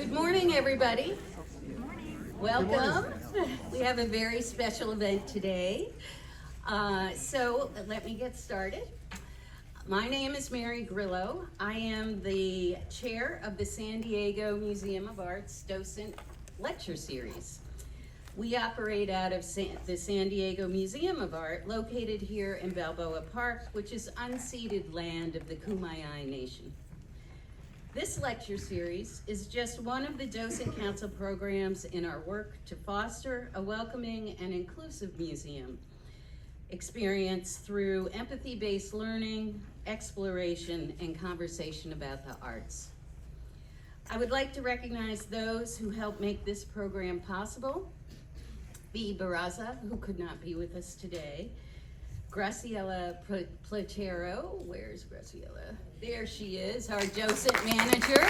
Good morning, everybody. Welcome. We have a very special event today. So let me get started. My name is Mary Grillo. I am the chair of the San Diego Museum of Art's Docent Lecture Series. We operate out of the San Diego Museum of Art, located here in Balboa Park, which is unceded land of the Kumeyaay Nation. This lecture series is just one of the Docent Council programs in our work to foster a welcoming and inclusive museum experience through empathy-based learning, exploration, and conversation about the arts. I would like to recognize those who helped make this program possible. B. Barraza, who could not be with us today. Graciela Platero, where's Graciela? There she is, our docent manager.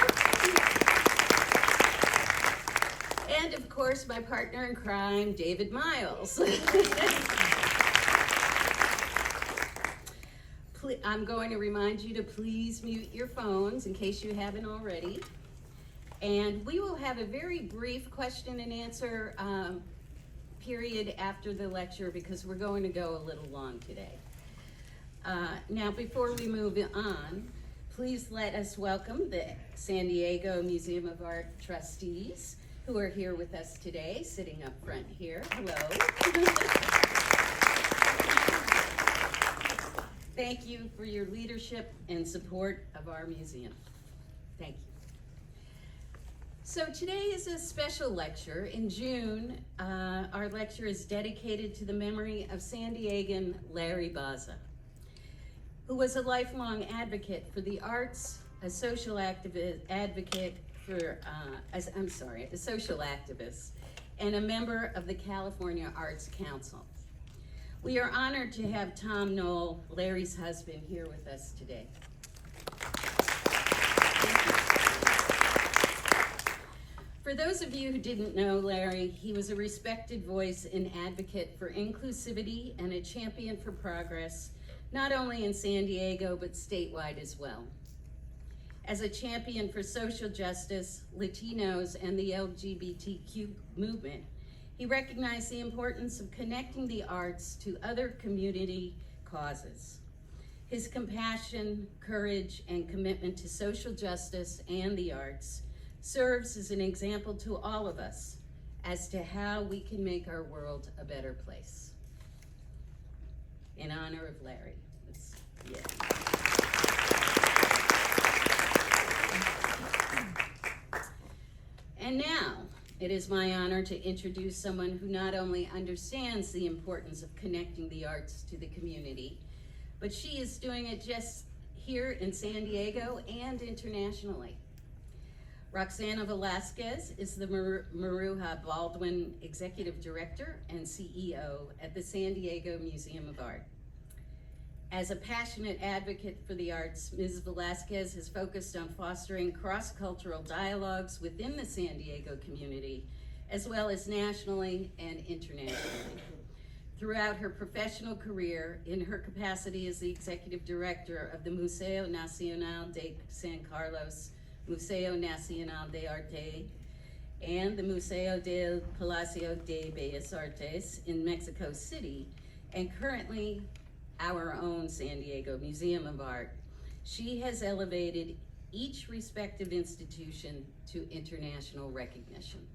And of course, my partner in crime, David Miles. I'm going to remind you to please mute your phones in case you haven't already. And we will have a very brief question and answer period after the lecture because we're going to go a little long today. Now, before we move on, please let us welcome the San Diego Museum of Art trustees who are here with us today, sitting up front here. Hello. Thank you for your leadership and support of our museum. Thank you. So today is a special lecture. In June, our lecture is dedicated to the memory of San Diegan Larry Baza, who was a lifelong advocate for the arts, a social activist, a social activist, and a member of the California Arts Council. We are honored to have Tom Knoll, Larry's husband, here with us today. For those of you who didn't know Larry, he was a respected voice and advocate for inclusivity and a champion for progress, not only in San Diego, but statewide as well. As a champion for social justice, Latinos, and the LGBTQ movement, he recognized the importance of connecting the arts to other community causes. His compassion, courage, and commitment to social justice and the arts serves as an example to all of us as to how we can make our world a better place. In honor of Larry. And now, it is my honor to introduce someone who not only understands the importance of connecting the arts to the community, but she is doing it just here in San Diego and internationally. Roxana Velásquez is the Maruja Baldwin Executive Director and CEO at the San Diego Museum of Art. As a passionate advocate for the arts, Ms. Velásquez has focused on fostering cross-cultural dialogues within the San Diego community, as well as nationally and internationally. Throughout her professional career, in her capacity as the Executive Director of the Museo Nacional de San Carlos, Museo Nacional de Arte, and the Museo del Palacio de Bellas Artes in Mexico City, and currently our own San Diego Museum of Art, she has elevated each respective institution to international recognition.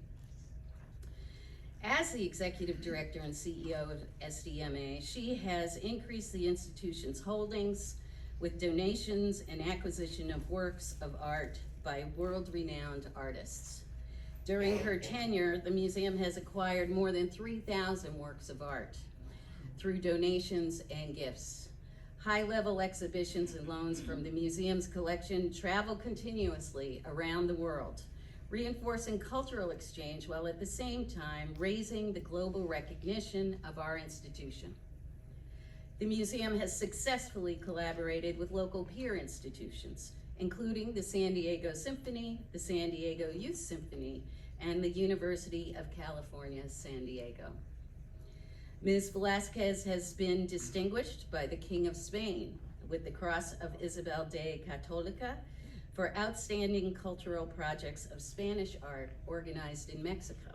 As the Executive Director and CEO of SDMA, she has increased the institution's holdings with donations and acquisition of works of art by world-renowned artists. During her tenure, the museum has acquired more than 3,000 works of art through donations and gifts. High-level exhibitions and loans from the museum's collection travel continuously around the world, reinforcing cultural exchange while at the same time raising the global recognition of our institution. The museum has successfully collaborated with local peer institutions, including the San Diego Symphony, the San Diego Youth Symphony, and the University of California, San Diego. Ms. Velásquez has been distinguished by the King of Spain with the Cross of Isabel de Catolica for outstanding cultural projects of Spanish art organized in Mexico.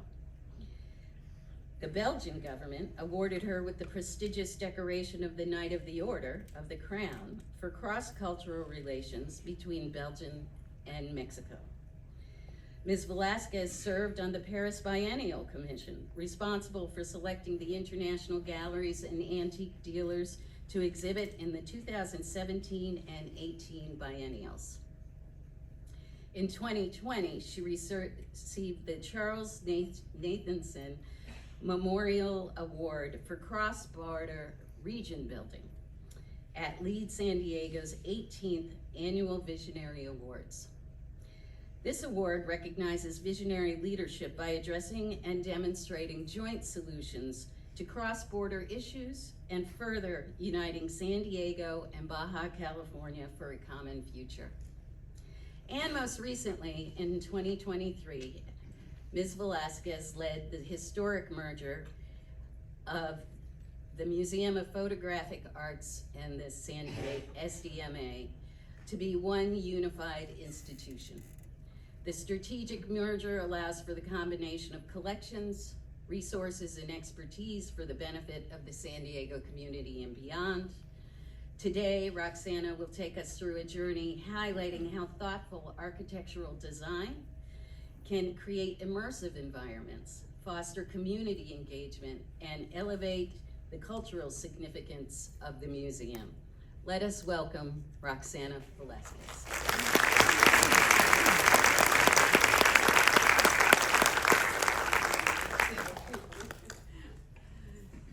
The Belgian government awarded her with the prestigious decoration of the Knight of the Order of the Crown for cross-cultural relations between Belgium and Mexico. Ms. Velásquez served on the Paris Biennial Commission, responsible for selecting the international galleries and antique dealers to exhibit in the 2017 and 18 biennials. In 2020, she received the Charles Nathanson Memorial Award for Cross-Border Region Building at LEAD San Diego's 18th Annual Visionary Awards. This award recognizes visionary leadership by addressing and demonstrating joint solutions to cross-border issues and further uniting San Diego and Baja California for a common future. And most recently, in 2023, Ms. Velásquez led the historic merger of the Museum of Photographic Arts and the San Diego SDMA to be one unified institution. The strategic merger allows for the combination of collections, resources, and expertise for the benefit of the San Diego community and beyond. Today, Roxana will take us through a journey highlighting how thoughtful architectural design can create immersive environments, foster community engagement, and elevate the cultural significance of the museum. Let us welcome Roxana Velásquez.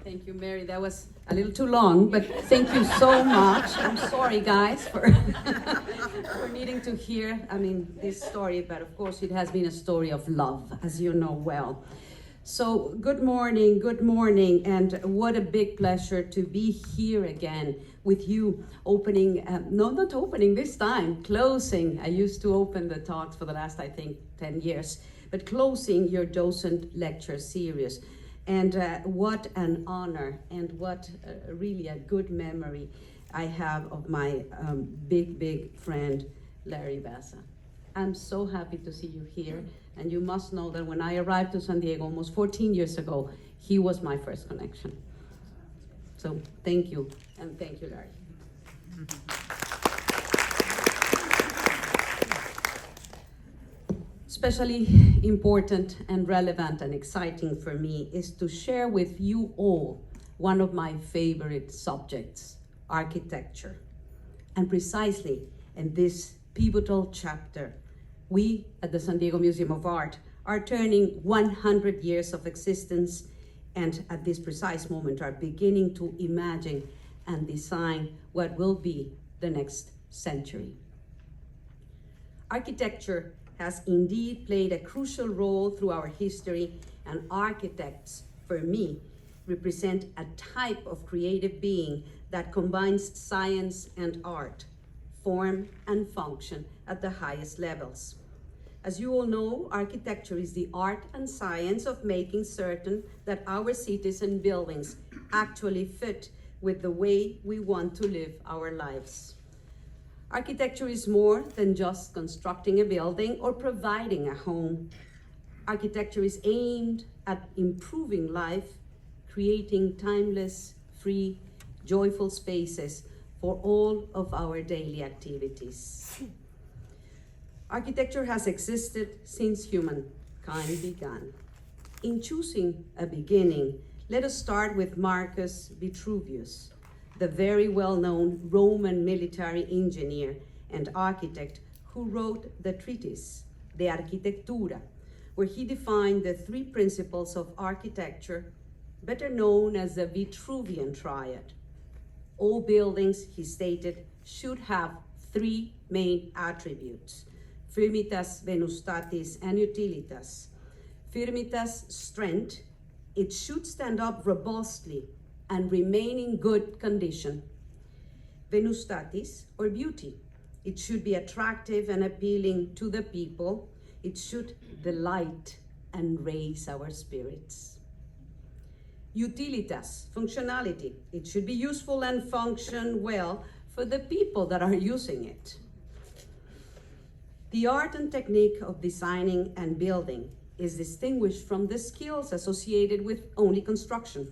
Thank you, Mary. That was a little too long, but thank you so much. I'm sorry, guys, for needing to hear, this story, but of course it has been a story of love, as you know well. So, good morning, and what a big pleasure to be here again with you, opening, not opening this time, closing. I used to open the talks for the last, 10 years, but closing your docent lecture series. And what an honor, and what really a good memory I have of my big friend, Larry Bassa. I'm so happy to see you here, and you must know that when I arrived to San Diego almost 14 years ago, he was my first connection. So thank you, and thank you, Larry. Especially important and relevant and exciting for me is to share with you all one of my favorite subjects, architecture. And precisely in this pivotal chapter, we at the San Diego Museum of Art are turning 100 years of existence, and at this precise moment are beginning to imagine and design what will be the next century. Architecture has indeed played a crucial role through our history, and architects, for me, represent a type of creative being that combines science and art, form and function at the highest levels. As you all know, architecture is the art and science of making certain that our cities and buildings actually fit with the way we want to live our lives. Architecture is more than just constructing a building or providing a home. Architecture is aimed at improving life, creating timeless, free, joyful spaces for all of our daily activities. Architecture has existed since humankind began. In choosing a beginning, let us start with Marcus Vitruvius, the very well-known Roman military engineer and architect who wrote the treatise, De Architectura, where he defined the three principles of architecture, better known as the Vitruvian triad. All buildings, he stated, should have three main attributes: firmitas, venustatis, and utilitas. Firmitas, strength. It should stand up robustly and remain in good condition. Venustatis, or beauty. It should be attractive and appealing to the people. It should delight and raise our spirits. Utilitas, functionality. It should be useful and function well for the people that are using it. The art and technique of designing and building is distinguished from the skills associated with only construction.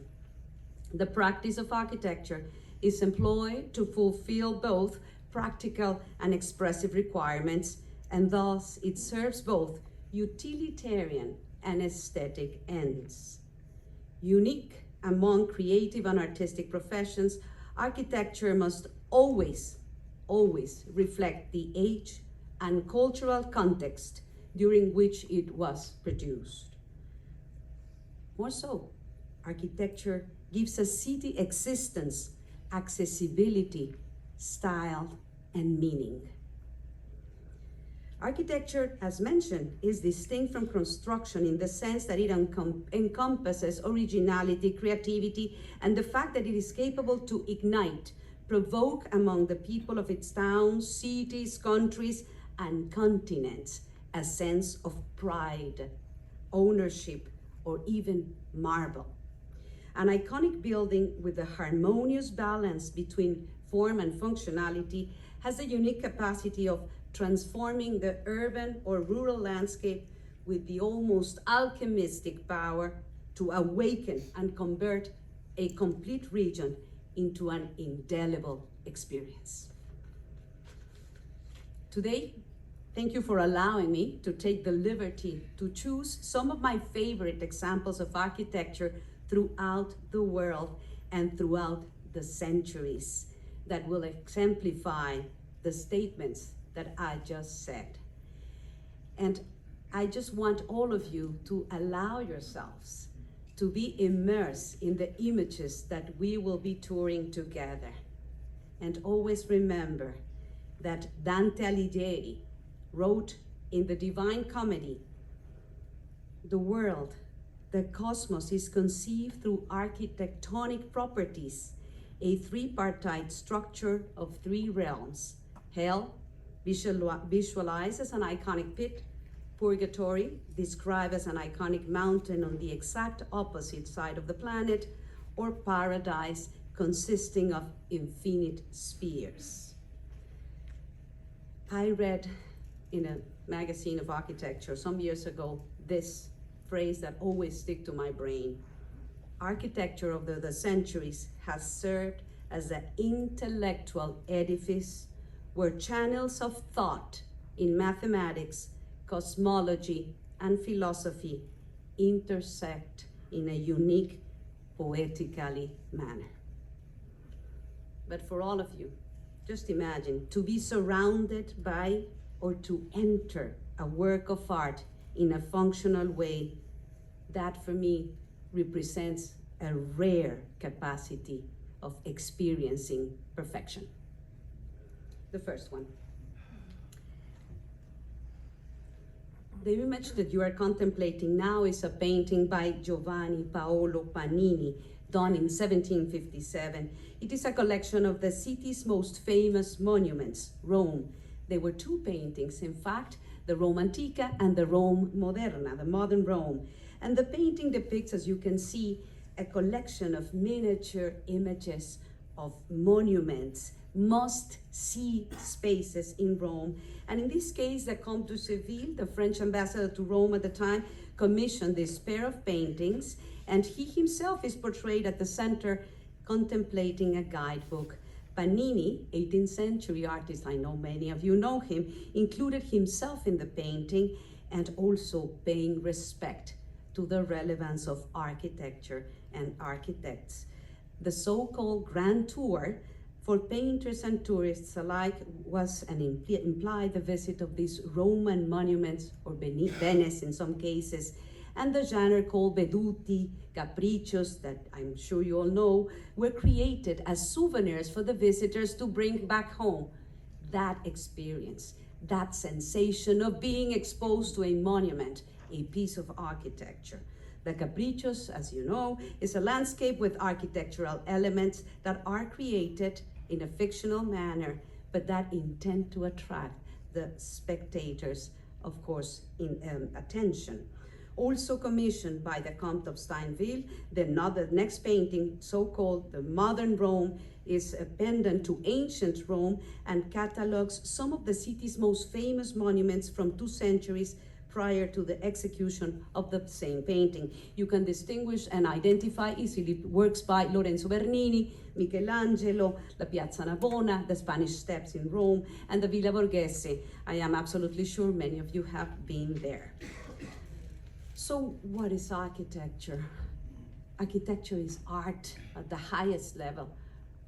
The practice of architecture is employed to fulfill both practical and expressive requirements, and thus it serves both utilitarian and aesthetic ends. Unique among creative and artistic professions, architecture must always reflect the age and cultural context during which it was produced. More so, architecture gives a city existence, accessibility, style, and meaning. Architecture, as mentioned, is distinct from construction in the sense that it encompasses originality, creativity, and the fact that it is capable to ignite, provoke among the people of its towns, cities, countries, and continents a sense of pride, ownership, or even marvel. An iconic building with a harmonious balance between form and functionality has a unique capacity of transforming the urban or rural landscape with the almost alchemistic power to awaken and convert a complete region into an indelible experience. Today, thank you for allowing me to take the liberty to choose some of my favorite examples of architecture throughout the world and throughout the centuries that will exemplify the statements that I just said. And I just want all of you to allow yourselves to be immersed in the images that we will be touring together. And always remember that Dante Alighieri wrote in the Divine Comedy, the world, the cosmos is conceived through architectonic properties, a tripartite structure of three realms. Hell, visualized as an iconic pit, purgatory, described as an iconic mountain on the exact opposite side of the planet, or paradise, consisting of infinite spheres. I read in a magazine of architecture some years ago this phrase that always stick to my brain. Architecture over the centuries has served as an intellectual edifice where channels of thought in mathematics, cosmology, and philosophy intersect in a unique, poetically manner. But for all of you, just imagine to be surrounded by or to enter a work of art in a functional way. That for me represents a rare capacity of experiencing perfection. The first one. The image that you are contemplating now is a painting by Giovanni Paolo Panini, done in 1757. It is a collection of the city's most famous monuments, Rome. There were two paintings, in fact, the Rome Antica and the Rome Moderna, the modern Rome. And the painting depicts, as you can see, a collection of miniature images of monuments, must-see spaces in Rome. And in this case, the Comte de Seville, the French ambassador to Rome at the time, commissioned this pair of paintings, and he himself is portrayed at the center contemplating a guidebook. Panini, 18th century artist, I know many of you know him, included himself in the painting and also paying respect to the relevance of architecture and architects. The so-called Grand Tour for painters and tourists alike was implied the visit of these Roman monuments, or Venice in some cases, and the genre called veduti, capriccios, that I'm sure you all know, were created as souvenirs for the visitors to bring back home. That experience, that sensation of being exposed to a monument, a piece of architecture. The capriccios, as you know, is a landscape with architectural elements that are created in a fictional manner, but that intend to attract the spectators, of course, in attention. Also commissioned by the Comte of Steinville, the next painting, so-called the Modern Rome, is a pendant to ancient Rome and catalogs some of the city's most famous monuments from 2 centuries prior to the execution of the same painting. You can distinguish and identify easily works by Lorenzo Bernini, Michelangelo, the Piazza Navona, the Spanish Steps in Rome, and the Villa Borghese. I am absolutely sure many of you have been there. So what is architecture? Architecture is art at the highest level.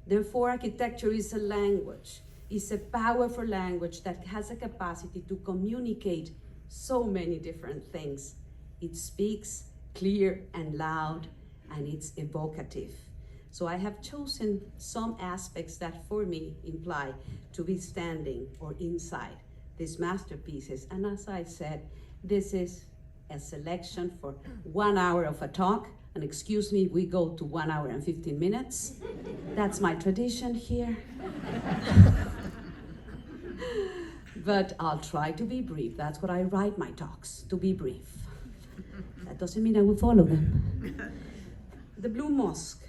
Therefore, architecture is a language. It's a powerful language that has a capacity to communicate so many different things. It speaks clear and loud, and it's evocative. So I have chosen some aspects that for me imply to be standing or inside these masterpieces. And as I said, this is a selection for 1 hour of a talk. And excuse me, we go to 1 hour and 15 minutes. That's my tradition here. But I'll try to be brief. That's what I write my talks, to be brief. That doesn't mean I will follow them. The Blue Mosque,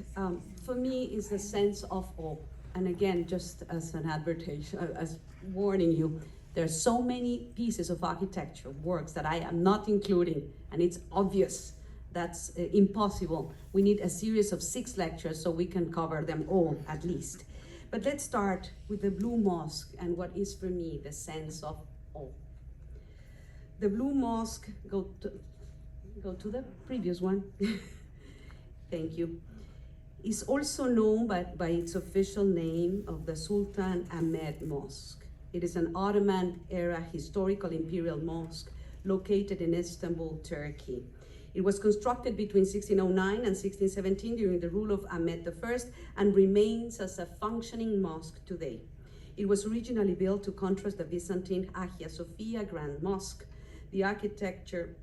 for me, is the sense of awe. And again, just as an advertisement, as warning you, there's so many pieces of architecture, works that I am not including, and it's obvious. That's impossible. We need a series of 6 lectures so we can cover them all, at least. But let's start with the Blue Mosque and what is for me the sense of awe. The Blue Mosque, go to the previous one. Thank you. Is also known by its official name of the Sultan Ahmed Mosque. It is an Ottoman-era historical imperial mosque located in Istanbul, Turkey. It was constructed between 1609 and 1617 during the rule of Ahmed I and remains as a functioning mosque today. It was originally built to contrast the Byzantine Hagia Sophia Grand Mosque. The architecture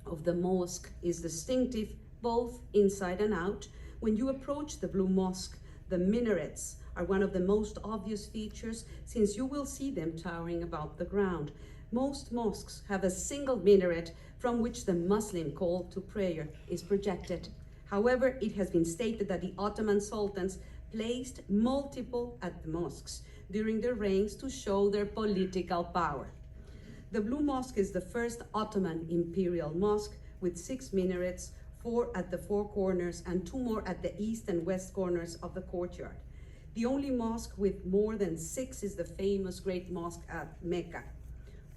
of the mosque is distinctive both inside and out. When you approach the Blue Mosque, the minarets are one of the most obvious features since you will see them towering above the ground. Most mosques have a single minaret from which the Muslim call to prayer is projected. However, it has been stated that the Ottoman sultans placed multiple at the mosques during their reigns to show their political power. The Blue Mosque is the first Ottoman imperial mosque with 6 minarets, 4 at the 4 corners and 2 more at the east and west corners of the courtyard. The only mosque with more than 6 is the famous Great Mosque at Mecca.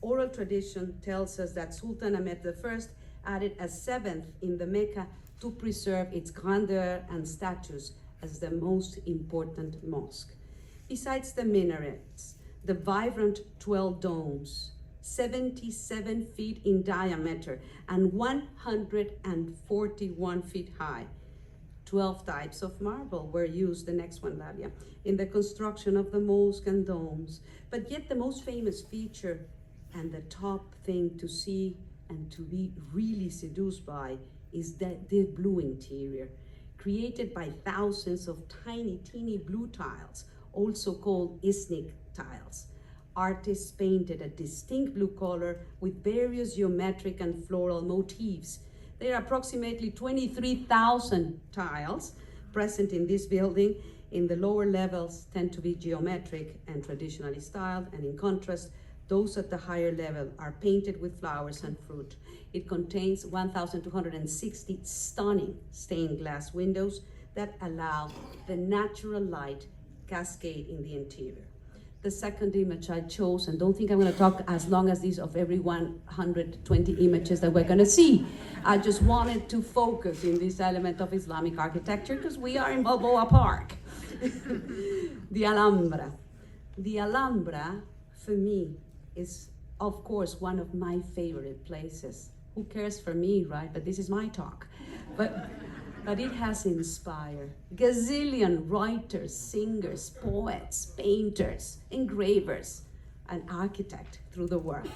Oral tradition tells us that Sultan Ahmed I added a 7th in the Mecca to preserve its grandeur and status as the most important mosque. Besides the minarets, the vibrant 12 domes, 77 feet in diameter and 141 feet high. 12 types of marble were used, the next one, Lavia, in the construction of the mosque and domes. But yet the most famous feature and the top thing to see and to be really seduced by is the blue interior, created by thousands of tiny, teeny blue tiles, also called Isnik tiles. Artists painted a distinct blue color with various geometric and floral motifs. There are approximately 23,000 tiles present in this building. In the lower levels tend to be geometric and traditionally styled, and in contrast, those at the higher level are painted with flowers and fruit. It contains 1,260 stunning stained glass windows that allow the natural light cascade in the interior. The second image I chose, and don't think I'm going to talk as long as these of every 120 images that we're going to see. I just wanted to focus in this element of Islamic architecture because we are in Balboa Park. The Alhambra. The Alhambra, for me, is, of course, one of my favorite places. Who cares for me, right? But this is my talk. But it has inspired gazillion writers, singers, poets, painters, engravers, and architects through the world.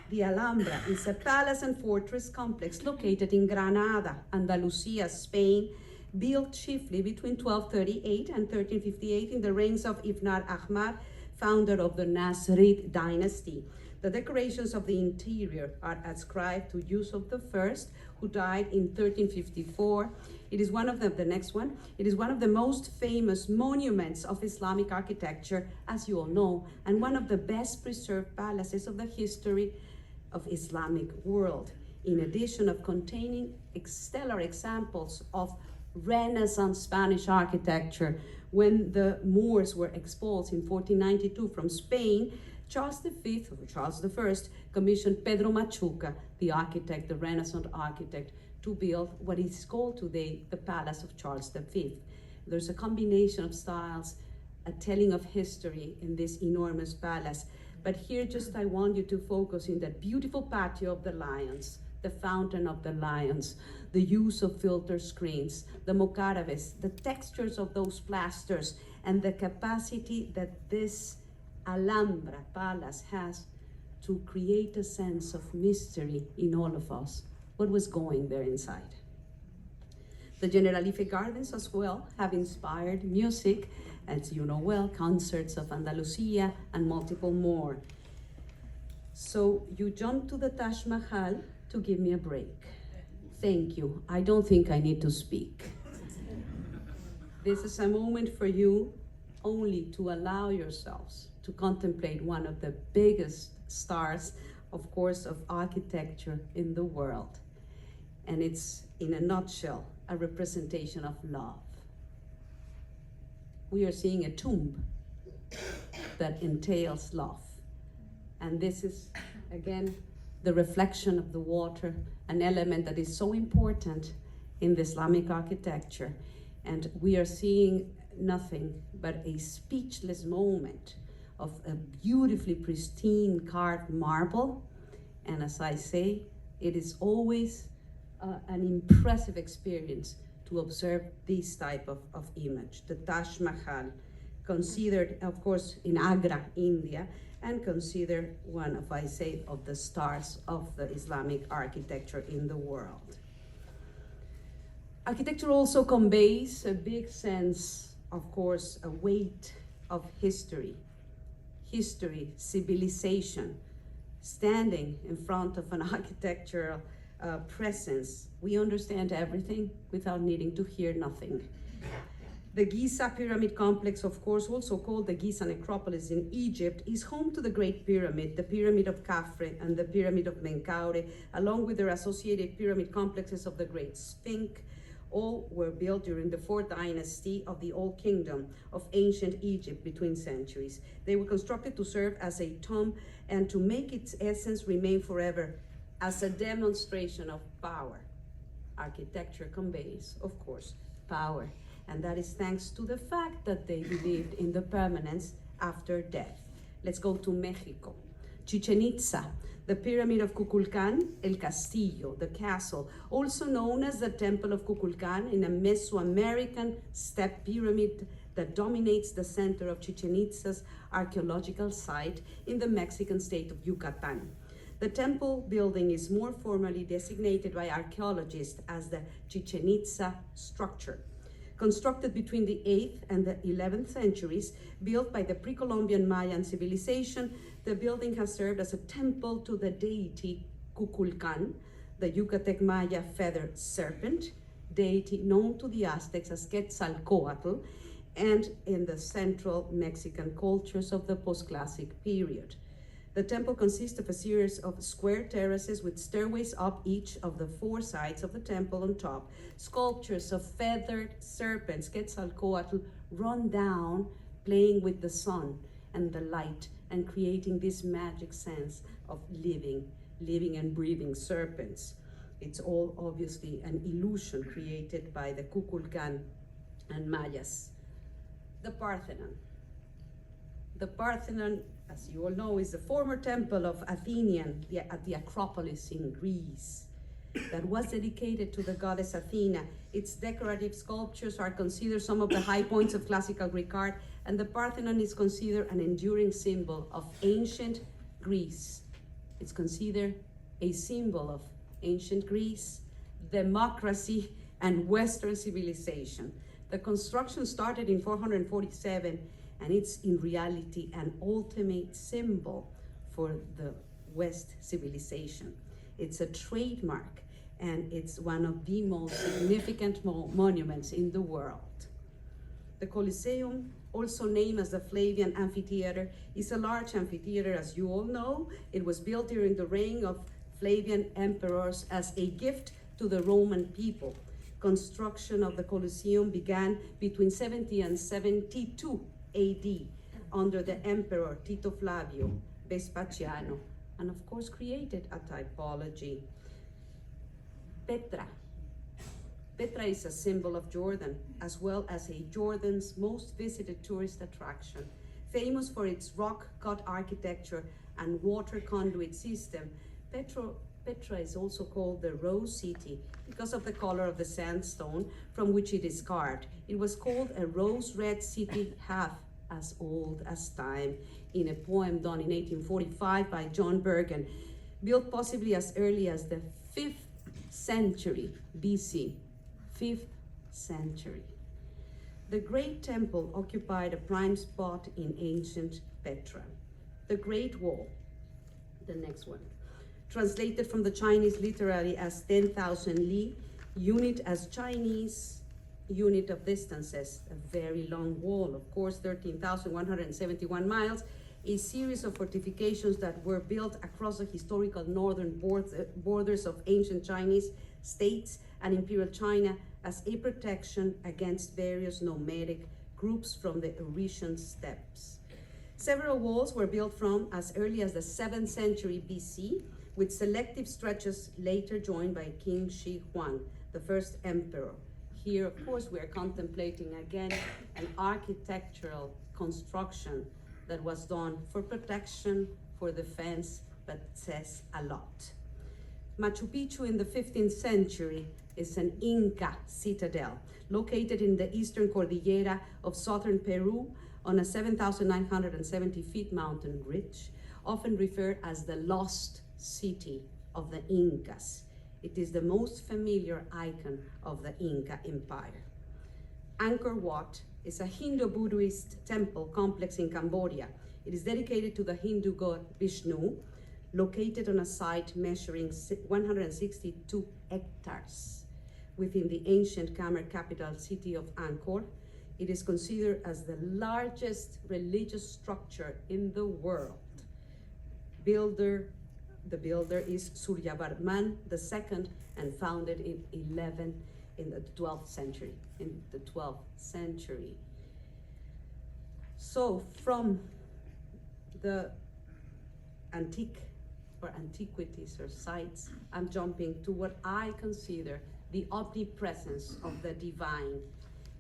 The Alhambra is a palace and fortress complex located in Granada, Andalusia, Spain, built chiefly between 1238 and 1358 in the reigns of Ibn al-Ahmar, founder of the Nasrid dynasty. The The decorations of the interior are ascribed to Yusuf I, who died in 1354. It is one of the next one. It is one of the most famous monuments of Islamic architecture, as you all know, and one of the best preserved palaces of the history of Islamic world. In addition of containing stellar examples of Renaissance Spanish architecture, when the Moors were expelled in 1492 from Spain, Charles V, or Charles I, commissioned Pedro Machuca, the architect, the Renaissance architect, to build what is called today the Palace of Charles V. There's a combination of styles, a telling of history in this enormous palace. But here just I want you to focus in that beautiful patio of the lions, the fountain of the lions, the use of filter screens, the mocaraves, the textures of those plasters, and the capacity that this Alhambra Palace has to create a sense of mystery in all of us. What was going there inside? The Generalife Gardens as well have inspired music, as you know well, concerts of Andalusia and multiple more. So you jump to the Taj Mahal to give me a break. Thank you. I don't think I need to speak. This is a moment for you only to allow yourselves to contemplate one of the biggest stars, of course, of architecture in the world. And it's, in a nutshell, a representation of love. We are seeing a tomb that entails love. And this is, again, the reflection of the water, an element that is so important in the Islamic architecture. And we are seeing nothing but a speechless moment of a beautifully pristine carved marble. And as I say, it is always an impressive experience to observe this type of image. The Taj Mahal, considered, of course, in Agra, India, and considered one of, I say, of the stars of the Islamic architecture in the world. Architecture also conveys a big sense, of course, a weight of history, civilization. Standing in front of an architectural presence, we understand everything without needing to hear nothing. The Giza Pyramid Complex, of course, also called the Giza Necropolis in Egypt, is home to the Great Pyramid, the Pyramid of Khafre, and the Pyramid of Menkaure, along with their associated pyramid complexes of the Great Sphinx. All were built during the 4th dynasty of the Old Kingdom of ancient Egypt between centuries. They were constructed to serve as a tomb and to make its essence remain forever as a demonstration of power. Architecture conveys, of course, power. And that is thanks to the fact that they believed in the permanence after death. Let's go to Mexico. Chichen Itza, the Pyramid of Kukulkan, El Castillo, the castle, also known as the Temple of Kukulkan, in a Mesoamerican step pyramid that dominates the center of Chichen Itza's archaeological site in the Mexican state of Yucatan. The temple building is more formally designated by archaeologists as the Chichen Itza structure. Constructed between the 8th and the 11th centuries, built by the pre-Columbian Mayan civilization, the building has served as a temple to the deity Kukulkan, the Yucatec Maya feathered serpent, deity known to the Aztecs as Quetzalcoatl, and in the central Mexican cultures of the post-classic period. The temple consists of a series of square terraces with stairways up each of the 4 sides of the temple on top. Sculptures of feathered serpents, Quetzalcoatl, run down, playing with the sun and the light and creating this magic sense of living and breathing serpents. It's all obviously an illusion created by the Kukulkan and Mayas. The Parthenon. The Parthenon, as you all know, is the former temple of Athenian at the Acropolis in Greece that was dedicated to the goddess Athena. Its decorative sculptures are considered some of the high points of classical Greek art, and the Parthenon is considered an enduring symbol of ancient Greece. It's considered a symbol of ancient Greece, democracy, and Western civilization. The construction started in 447, and it's in reality an ultimate symbol for the West civilization. It's a trademark, and it's one of the most significant monuments in the world. The Colosseum, also named as the Flavian Amphitheater, is a large amphitheater, as you all know. It was built during the reign of Flavian emperors as a gift to the Roman people. Construction of the Colosseum began between 70 and 72 AD under the emperor Tito Flavio Vespasiano, and of course created a typology. Petra. Petra is a symbol of Jordan, as well as Jordan's most visited tourist attraction. Famous for its rock-cut architecture and water conduit system, Petra is also called the Rose City because of the color of the sandstone from which it is carved. It was called a rose-red city half as old as time in a poem done in 1845 by John Bergen, built possibly as early as the 5th century BC. 5th century. The Great Temple occupied a prime spot in ancient Petra. The Great Wall, the next one, translated from the Chinese literally as 10,000 li, unit as Chinese unit of distances, a very long wall, of course, 13,171 miles, a series of fortifications that were built across the historical northern borders of ancient Chinese states and Imperial China as a protection against various nomadic groups from the Eurasian steppes. Several walls were built from as early as the 7th century BC, with selective stretches later joined by King Shi Huang, the first emperor. Here, of course, we are contemplating again an architectural construction that was done for protection, for defense, but says a lot. Machu Picchu in the 15th century is an Inca citadel located in the eastern cordillera of southern Peru on a 7,970 feet mountain ridge, often referred as the lost city of the Incas. It is the most familiar icon of the Inca Empire. Angkor Wat is a Hindu-Buddhist temple complex in Cambodia. It is dedicated to the Hindu god Vishnu, located on a site measuring 162 hectares within the ancient Khmer capital city of Angkor. It is considered as the largest religious structure in the world. The builder is Suryavarman II and founded in the 12th century. So from the antiquities or sites, I'm jumping to what I consider the omnipresence of the divine.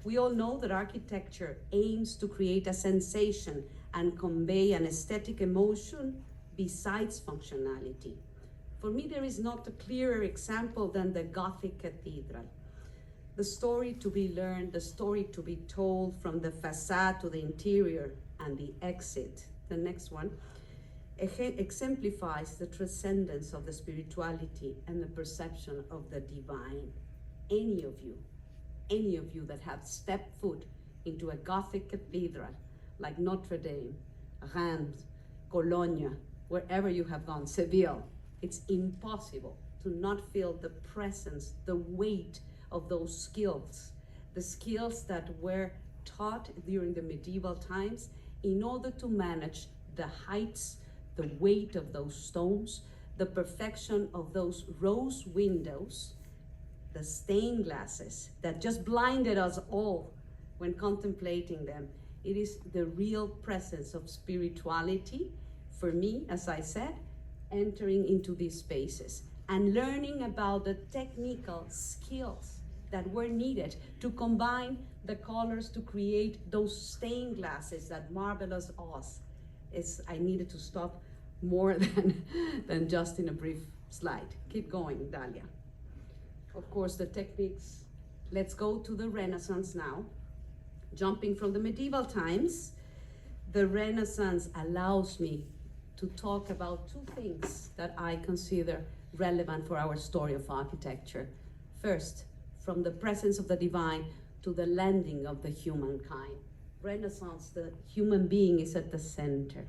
We all know that architecture aims to create a sensation and convey an aesthetic emotion besides functionality. For me, there is not a clearer example than the Gothic cathedral. The story to be learned, the story to be told from the facade to the interior and the exit, the next one, exemplifies the transcendence of the spirituality and the perception of the divine. Any of you that have stepped foot into a Gothic cathedral like Notre Dame, Reims, Cologne, wherever you have gone, Seville, it's impossible to not feel the presence, the weight of those skills, the skills that were taught during the medieval times in order to manage the heights, the weight of those stones, the perfection of those rose windows, the stained glasses that just blinded us all when contemplating them. It is the real presence of spirituality for me, as I said, entering into these spaces and learning about the technical skills that were needed to combine the colors to create those stained glasses that marvelous us. I needed to stop more than just in a brief slide. Keep going, Dalia. Of course, the techniques. Let's go to the Renaissance now. Jumping from the medieval times, the Renaissance allows me to talk about two things that I consider relevant for our story of architecture. First, from the presence of the divine to the landing of the humankind. Renaissance, the human being is at the center.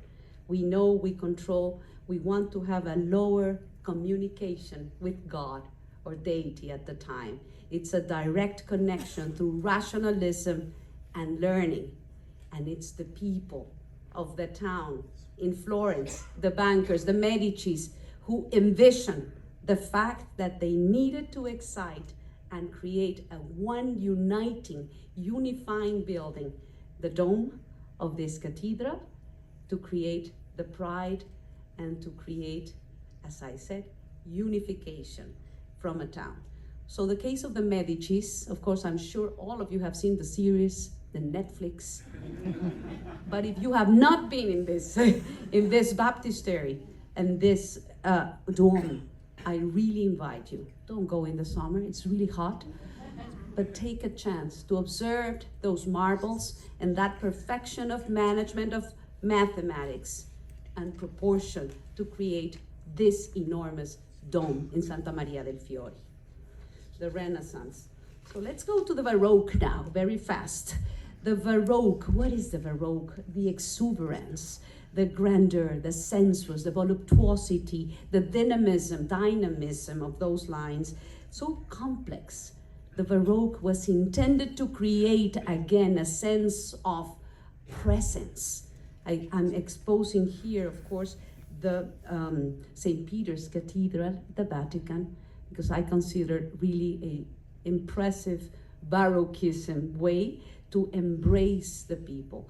We know, we control. We want to have a lower communication with God or deity at the time. It's a direct connection through rationalism and learning. And it's the people of the town in Florence, the bankers, the Medicis, who envisioned the fact that they needed to excite and create a one uniting, unifying building, the dome of this cathedral, to create the pride and to create, as I said, unification from a town. So the case of the Medicis, of course, I'm sure all of you have seen the series, the Netflix. But if you have not been in this baptistry and this dome, I really invite you. Don't go in the summer, it's really hot. But take a chance to observe those marbles and that perfection of management of mathematics and proportion to create this enormous dome in Santa Maria del Fiore, the Renaissance. So let's go to the Baroque now, very fast. The Baroque, what is the Baroque? The exuberance, the grandeur, the sensuous, the voluptuosity, the dynamism of those lines, so complex. The Baroque was intended to create, again, a sense of presence. I'm exposing here, of course, the St. Peter's Cathedral, the Vatican, because I consider really an impressive Baroquism way to embrace the people.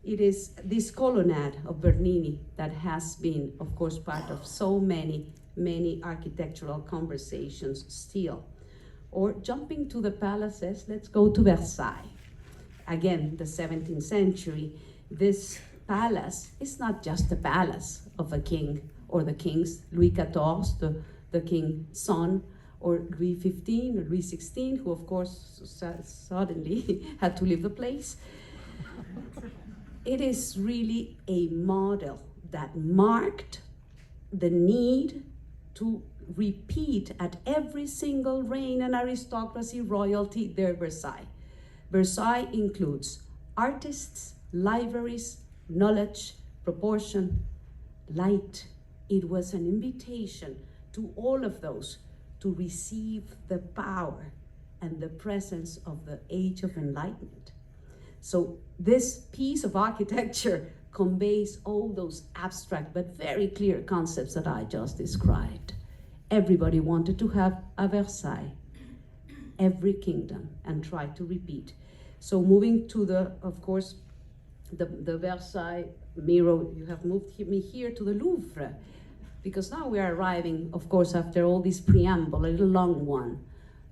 It is this colonnade of Bernini that has been, of course, part of so many architectural conversations still. Or jumping to the palaces, let's go to Versailles. Again, the 17th century, this palace is not just the palace of a king or the kings, Louis XIV, the king's son, or Louis XV or Louis XVI, who of course suddenly had to leave the place. It is really a model that marked the need to repeat at every single reign and aristocracy, royalty, their Versailles. Versailles includes artists, libraries, knowledge, proportion, light. It was an invitation to all of those to receive the power and the presence of the Age of Enlightenment. So this piece of architecture conveys all those abstract but very clear concepts that I just described. Everybody wanted to have a Versailles, every kingdom, and try to repeat. So moving to the, of course, the Versailles mirror, you have moved me here to the Louvre, because now we are arriving, of course, after all this preamble, a little long one,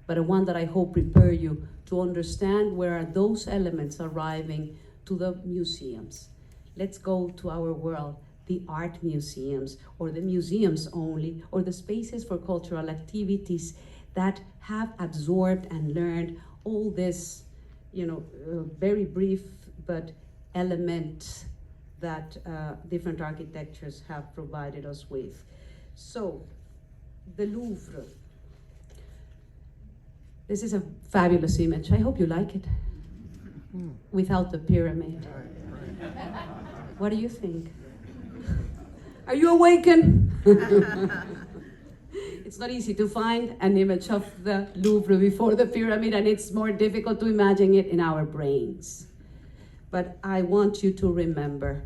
but a one that I hope prepare you to understand where are those elements arriving to the museums. Let's go to our world, the art museums, or the museums only, or the spaces for cultural activities that have absorbed and learned all this, very brief but element that different architectures have provided us with. So, the Louvre. This is a fabulous image. I hope you like it. Without the pyramid. What do you think? Are you awakened? It's not easy to find an image of the Louvre before the pyramid, and it's more difficult to imagine it in our brains. But I want you to remember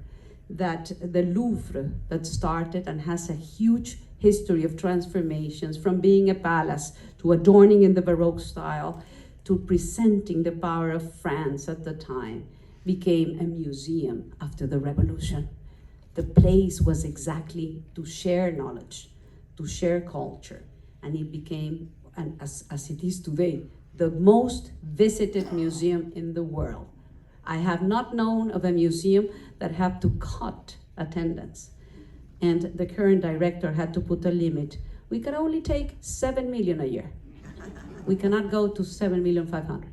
that the Louvre that started and has a huge history of transformations, from being a palace to adorning in the Baroque style to presenting the power of France at the time, became a museum after the revolution. The place was exactly to share knowledge, to share culture, and it became, and as it is today, the most visited museum in the world. I have not known of a museum that had to cut attendance. And the current director had to put a limit. We can only take 7 million a year. We cannot go to 7,500,000.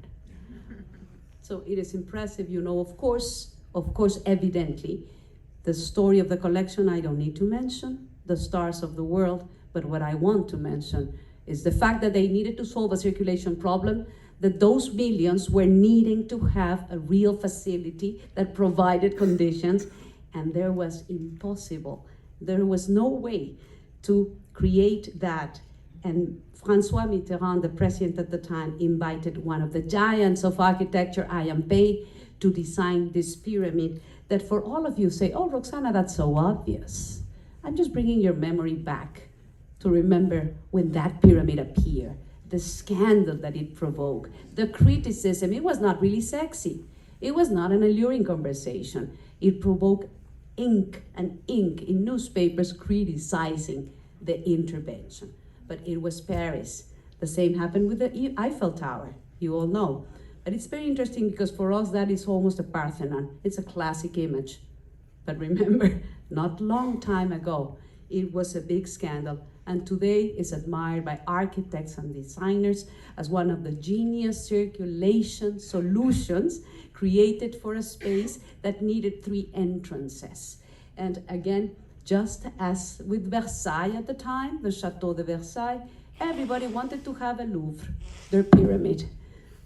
So it is impressive, of course, evidently, the story of the collection I don't need to mention, the stars of the world, but what I want to mention is the fact that they needed to solve a circulation problem, that those millions were needing to have a real facility that provided conditions, and there was impossible. There was no way to create that. And François Mitterrand, the president at the time, invited one of the giants of architecture, Ayampe, to design this pyramid that for all of you say, oh, Roxana, that's so obvious. I'm just bringing your memory back to remember when that pyramid appeared, the scandal that it provoked, the criticism. It was not really sexy. It was not an alluring conversation. It provoked ink in newspapers criticizing the intervention. But it was Paris. The same happened with the Eiffel Tower, you all know. But it's very interesting because for us that is almost a Parthenon. It's a classic image. But remember, not long time ago, it was a big scandal. And today is admired by architects and designers as one of the genius circulation solutions created for a space that needed 3 entrances. And again, just as with Versailles at the time, the Chateau de Versailles, everybody wanted to have a Louvre, their pyramid.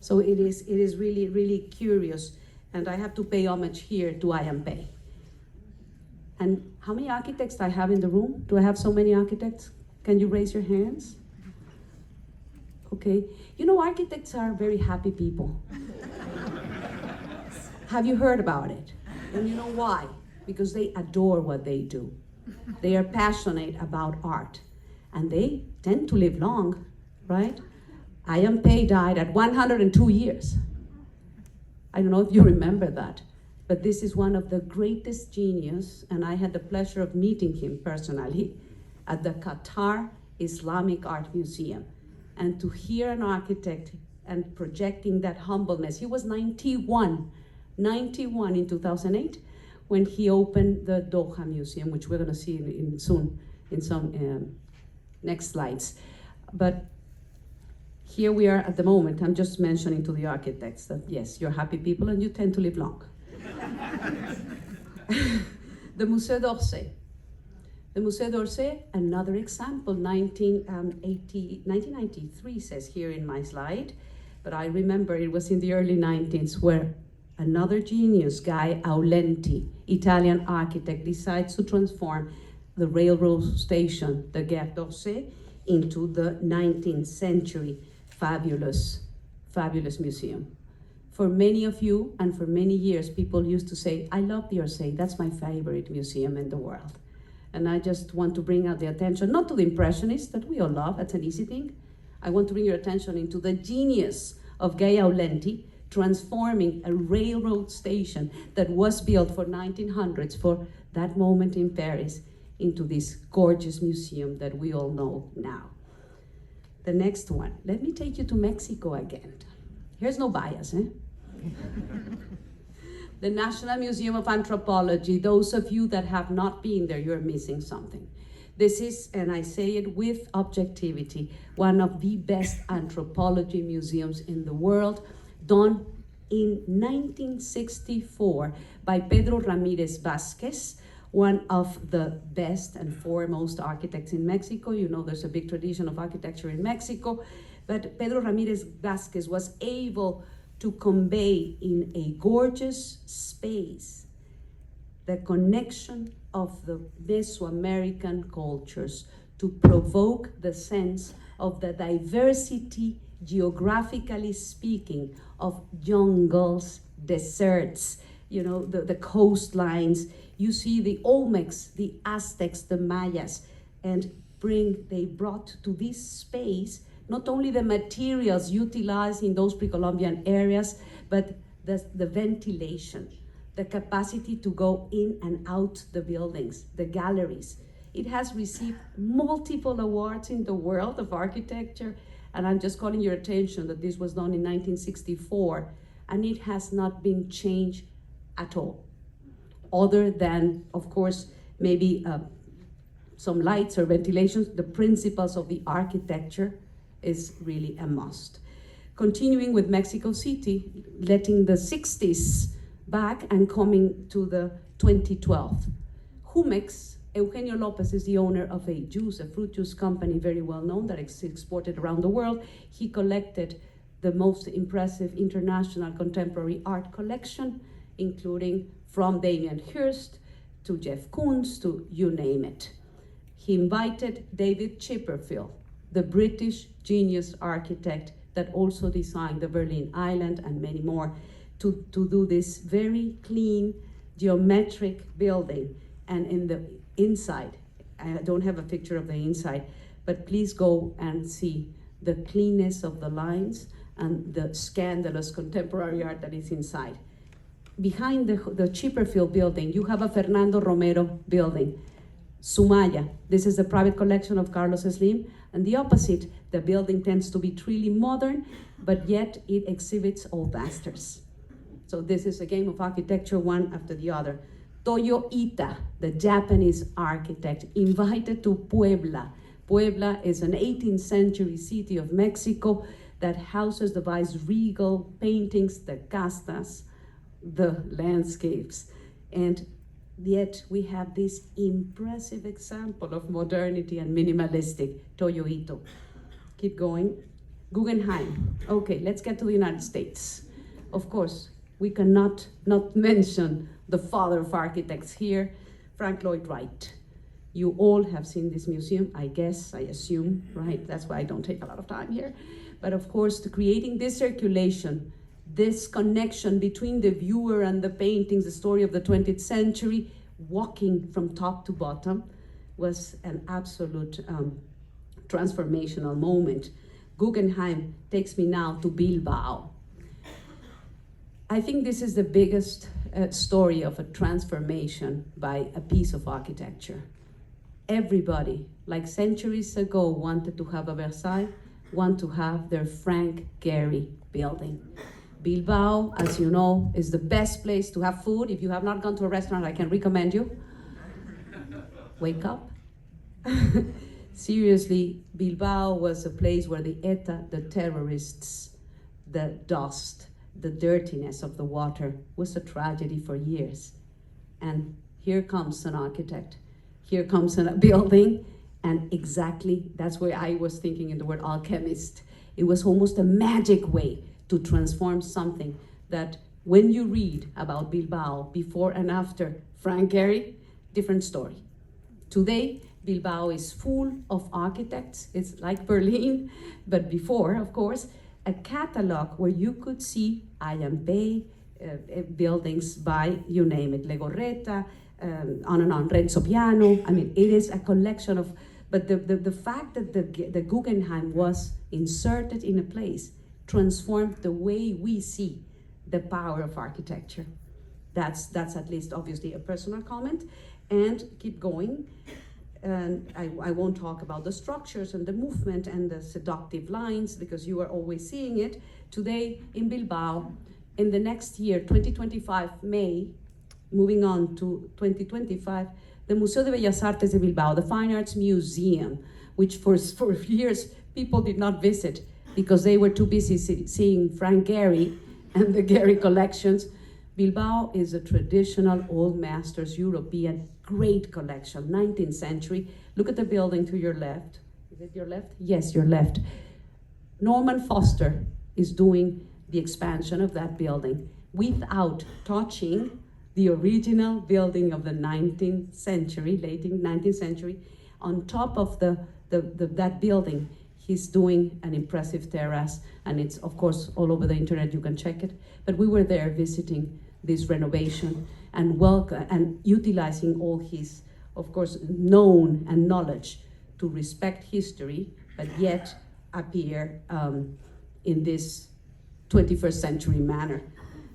So it is really, really curious. And I have to pay homage here to Ayampe. And how many architects do I have in the room? Do I have so many architects? Can you raise your hands? Okay. You know, architects are very happy people. Have you heard about it? And you know why? Because they adore what they do. They are passionate about art. And they tend to live long, right? Ayampe died at 102 years. I don't know if you remember that, but this is one of the greatest genius, and I had the pleasure of meeting him personally at the Qatar Islamic Art Museum. And to hear an architect and projecting that humbleness, he was 91 in 2008, when he opened the Doha Museum, which we're gonna see soon in some next slides. But here we are at the moment. I'm just mentioning to the architects that yes, you're happy people and you tend to live long. The Musée d'Orsay. The Musée d'Orsay, another example, 1993 says here in my slide, but I remember it was in the early 19th where another genius, Guy Aulenti, Italian architect, decides to transform the railroad station, the Gare d'Orsay, into the 19th century fabulous museum. For many of you, and for many years, people used to say, I love the Orsay, that's my favorite museum in the world. And I just want to bring out the attention, not to the Impressionists that we all love, that's an easy thing. I want to bring your attention into the genius of Guy Aulenti, transforming a railroad station that was built for 1900s, for that moment in Paris, into this gorgeous museum that we all know now. The next one, let me take you to Mexico again. Here's no bias, eh? The National Museum of Anthropology. Those of you that have not been there, you're missing something. This is, and I say it with objectivity, one of the best anthropology museums in the world, done in 1964 by Pedro Ramirez Vázquez, one of the best and foremost architects in Mexico. You know there's a big tradition of architecture in Mexico, but Pedro Ramirez Vázquez was able to convey in a gorgeous space the connection of the Mesoamerican cultures to provoke the sense of the diversity, geographically speaking, of jungles, deserts, you know, the coastlines. You see the Olmecs, the Aztecs, the Mayas, and they brought to this space not only the materials utilized in those pre-Columbian areas, but the ventilation, the capacity to go in and out the buildings, the galleries. It has received multiple awards in the world of architecture, and I'm just calling your attention that this was done in 1964, and it has not been changed at all, other than, of course, maybe some lights or ventilations. The principles of the architecture is really a must. Continuing with Mexico City, letting the 60s back and coming to the 2012. Jumex, Eugenio Lopez is the owner of a fruit juice company, very well known, that is exported around the world. He collected the most impressive international contemporary art collection, including from Damien Hirst to Jeff Koons, to you name it. He invited David Chipperfield, the British genius architect that also designed the Berlin Island and many more, to do this very clean, geometric building. And in the inside, I don't have a picture of the inside, but please go and see the cleanness of the lines and the scandalous contemporary art that is inside. Behind the Chipperfield building, you have a Fernando Romero building. Sumaya, this is the private collection of Carlos Slim, and the opposite, the building tends to be truly modern, but yet it exhibits old masters. So this is a game of architecture, one after the other. Toyo Ita, the Japanese architect, invited to Puebla. Puebla is an 18th century city of Mexico that houses the vice-regal paintings, the castas, the landscapes. And yet we have this impressive example of modernity and minimalistic, Toyo Ito. Keep going. Guggenheim. Okay, let's get to the United States. Of course, we cannot not mention the father of architects here, Frank Lloyd Wright. You all have seen this museum, I guess, I assume, right? That's why I don't take a lot of time here. But of course, creating this circulation, this connection between the viewer and the paintings, the story of the 20th century, walking from top to bottom, was an absolute transformational moment. Guggenheim takes me now to Bilbao. I think this is the biggest story of a transformation by a piece of architecture. Everybody, like centuries ago, wanted to have a Versailles, want to have their Frank Gehry building. Bilbao, as you know, is the best place to have food. If you have not gone to a restaurant, I can recommend you. Wake up. Seriously, Bilbao was a place where the ETA, the terrorists, the dust, the dirtiness of the water was a tragedy for years. And here comes an architect. Here comes a building, and exactly that's where I was thinking in the word alchemist. It was almost a magic way to transform something that when you read about Bilbao before and after Frank Gehry, different story. Today, Bilbao is full of architects. It's like Berlin, but before, of course, a catalog where you could see IMB buildings by, you name it, Legorreta, on and on, Renzo Piano. I mean, it is a collection of, but the fact that the Guggenheim was inserted in a place transformed the way we see the power of architecture. That's at least obviously a personal comment. And keep going. And I won't talk about the structures and the movement and the seductive lines because you are always seeing it. Today in Bilbao, in the next year, 2025, May, moving on to 2025, the Museo de Bellas Artes de Bilbao, the Fine Arts Museum, which for years people did not visit because they were too busy seeing Frank Gehry and the Gehry collections. Bilbao is a traditional old masters European great collection, 19th century. Look at the building to your left. Is it your left? Yes, your left. Norman Foster is doing the expansion of that building without touching the original building of the 19th century, late 19th century. On top of that building, he's doing an impressive terrace, and it's, of course, all over the internet, you can check it. But we were there visiting this renovation and utilizing all his, of course, known and knowledge to respect history, but yet appear in this 21st century manner.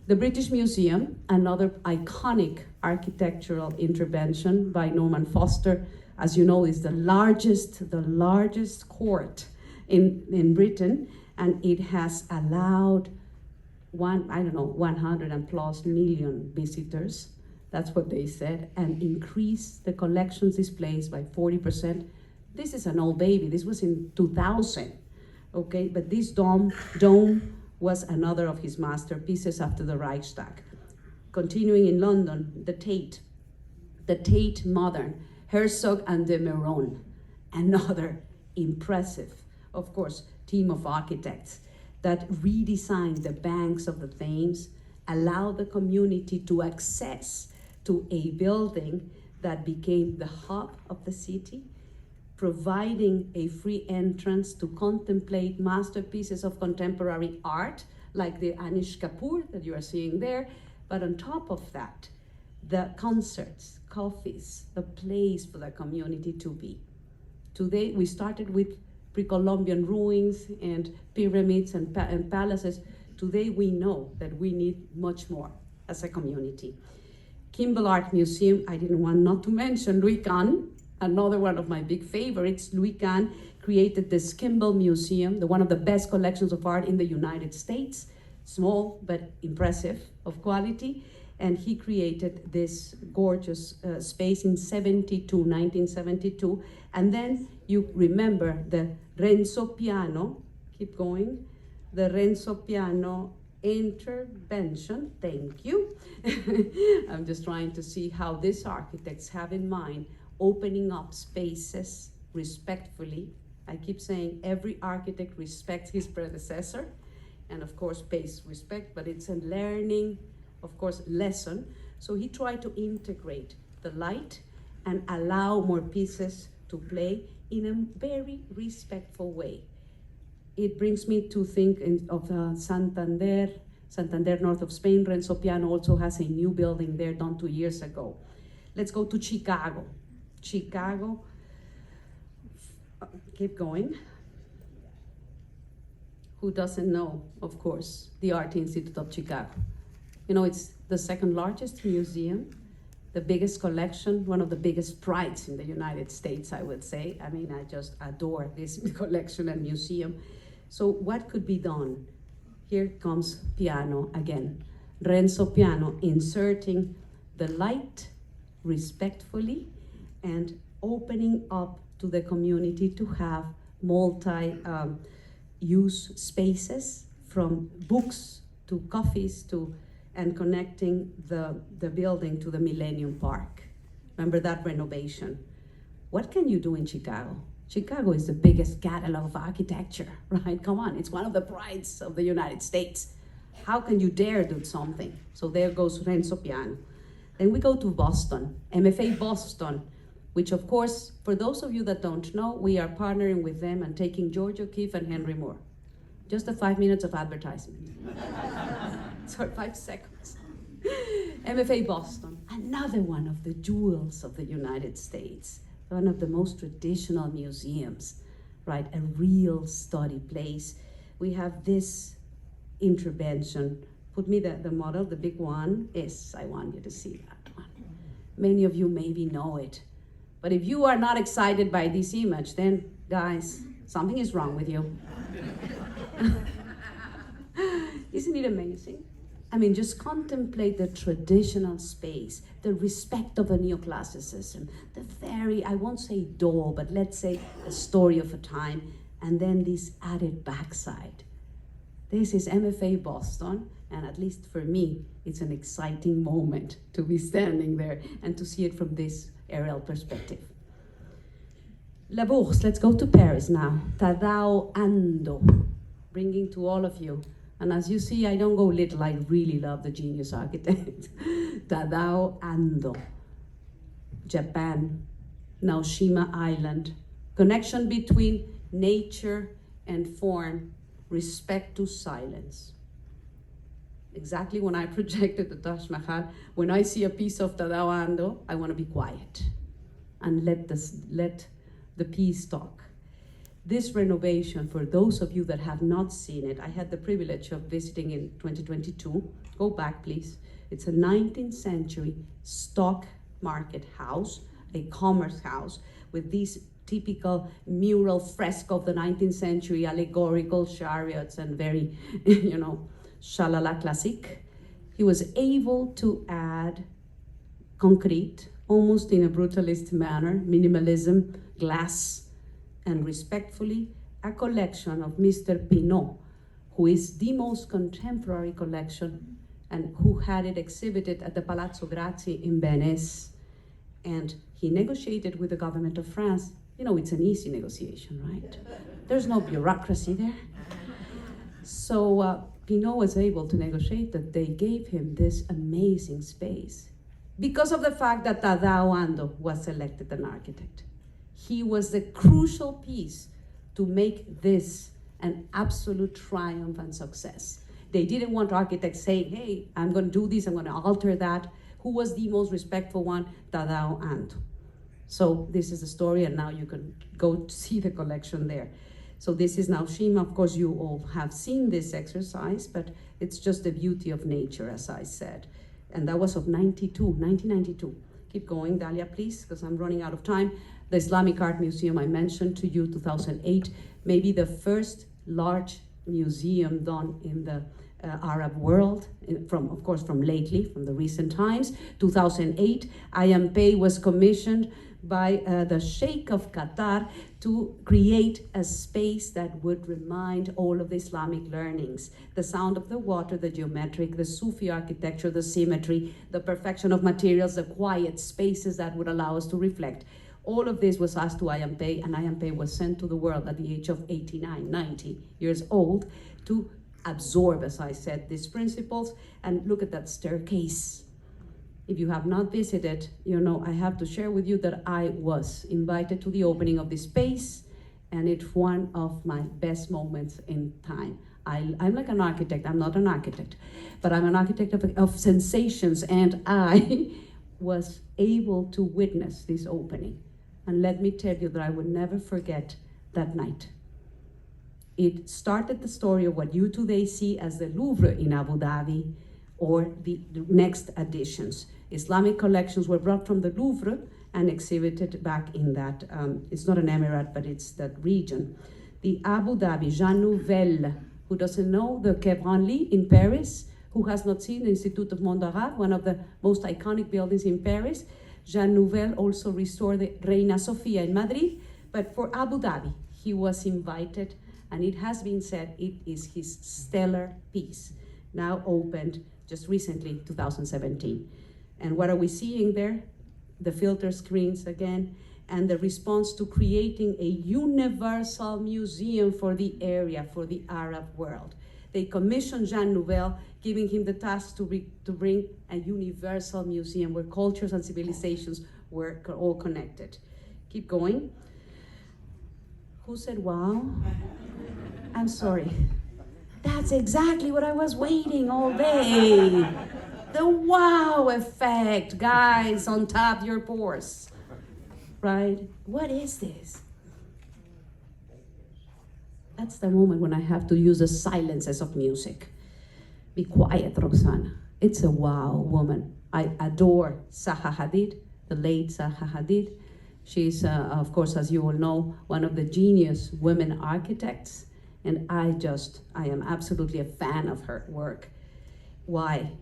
The British Museum, another iconic architectural intervention by Norman Foster, as you know, is the largest court in Britain, and it has allowed 100+ million visitors. That's what they said, and increased the collections displays by 40%. This is an old baby. This was in 2000, okay? But this dome was another of his masterpieces after the Reichstag. Continuing in London, the Tate Modern, Herzog and de Meuron, another impressive, of course, team of architects that redesigned the banks of the Thames, allowed the community to access to a building that became the hub of the city, providing a free entrance to contemplate masterpieces of contemporary art, like the Anish Kapoor that you are seeing there. But on top of that, the concerts, coffees, a place for the community to be. Today, we started with pre-Columbian ruins and pyramids and palaces. Today, we know that we need much more as a community. Kimball Art Museum, I didn't want not to mention Louis Kahn, another one of my big favorites. Louis Kahn created this Kimball Museum, one of the best collections of art in the United States, small but impressive of quality. And he created this gorgeous space in 1972. And then you remember the Renzo Piano, keep going, the Renzo Piano intervention, thank you. I'm just trying to see how these architects have in mind opening up spaces respectfully. I keep saying every architect respects his predecessor, and of course pays respect, but it's a learning, of course, lesson. So he tried to integrate the light and allow more pieces to play in a very respectful way. It brings me to think of Santander, north of Spain. Renzo Piano also has a new building there done 2 years ago. Let's go to Chicago. Chicago, keep going. Who doesn't know, of course, the Art Institute of Chicago? You know, it's the second largest museum, the biggest collection, one of the biggest prides in the United States, I would say. I mean, I just adore this collection and museum. So what could be done? Here comes Piano again. Renzo Piano inserting the light respectfully and opening up to the community to have multi-use spaces, from books to coffees and connecting the building to the Millennium Park. Remember that renovation? What can you do in Chicago? Chicago is the biggest catalog of architecture, right? Come on, it's one of the prides of the United States. How can you dare do something? So there goes Renzo Piano. Then we go to Boston, MFA Boston, which of course, for those of you that don't know, we are partnering with them and taking George O'Keeffe and Henry Moore. Just the 5 minutes of advertisement. Sorry, 5 seconds. MFA Boston, another one of the jewels of the United States, one of the most traditional museums, right? A real study place. We have this intervention. Put me the model, the big one. Yes, I want you to see that one. Many of you maybe know it. But if you are not excited by this image, then guys, something is wrong with you. Isn't it amazing? I mean, just contemplate the traditional space, the respect of the neoclassicism, the very, I won't say dull, but let's say a story of a time, and then this added backside. This is MFA Boston, and at least for me, it's an exciting moment to be standing there and to see it from this aerial perspective. La Bourse, let's go to Paris now. Tadao Ando, bringing to all of you. And as you see, I don't go little, I really love the genius architect. Tadao Ando, Japan, Naoshima Island. Connection between nature and form, respect to silence. Exactly when I projected the Taj Mahal, when I see a piece of Tadao Ando, I want to be quiet and let the piece talk. This renovation, for those of you that have not seen it, I had the privilege of visiting in 2022. Go back, please. It's a 19th century stock market house, a commerce house, with these typical mural fresco of the 19th century, allegorical chariots and very, shalala classic. He was able to add concrete, almost in a brutalist manner, minimalism, glass, and respectfully, a collection of Mr. Pinault, who is the most contemporary collection and who had it exhibited at the Palazzo Grassi in Venice. And he negotiated with the government of France. You know, it's an easy negotiation, right? There's no bureaucracy there. So Pinault was able to negotiate that they gave him this amazing space. because of the fact that Tadao Ando was elected an architect. He was the crucial piece to make this an absolute triumph and success. They didn't want architects saying, hey, I'm going to do this, I'm going to alter that. Who was the most respectful one? Tadao Ando. So this is the story, and now you can go see the collection there. So this is now Shima. Of course, you all have seen this exercise, but it's just the beauty of nature, as I said. And that was of 1992. Keep going, Dalia, please, because I'm running out of time. The Islamic Art Museum I mentioned to you, 2008, maybe the first large museum done in the Arab world, of course, from the recent times. 2008, IMP was commissioned by the Sheikh of Qatar to create a space that would remind all of the Islamic learnings, the sound of the water, the geometric, the Sufi architecture, the symmetry, the perfection of materials, the quiet spaces that would allow us to reflect. All of this was asked to IMP, and IMP was sent to the world at the age of 89, 90 years old to absorb, as I said, these principles. And look at that staircase. If you have not visited, I have to share with you that I was invited to the opening of this space, and it's one of my best moments in time. I'm like an architect. I'm not an architect, but I'm an architect of sensations, and I was able to witness this opening. And let me tell you that I will never forget that night. It started the story of what you today see as the Louvre in Abu Dhabi, or the next additions. Islamic collections were brought from the Louvre and exhibited back in that, it's not an emirate, but it's that region. The Abu Dhabi, Jean Nouvel, who doesn't know the Quai Branly in Paris, who has not seen the Institute of Monde Arabe, one of the most iconic buildings in Paris. Jean Nouvel also restored the Reina Sofia in Madrid, but for Abu Dhabi, he was invited, and it has been said it is his stellar piece, now opened just recently, 2017. And what are we seeing there? The filter screens again, and the response to creating a universal museum for the area, for the Arab world. They commissioned Jean Nouvel, giving him the task to bring a universal museum where cultures and civilizations were all connected. Keep going. Who said wow? I'm sorry. That's exactly what I was waiting all day. The wow effect, guys, untap your pores, right? What is this? That's the moment when I have to use the silences of music. Be quiet, Roxana. It's a wow woman. I adore Zaha Hadid, the late Zaha Hadid. She's, of course, as you all know, one of the genius women architects. And I am absolutely a fan of her work. Why?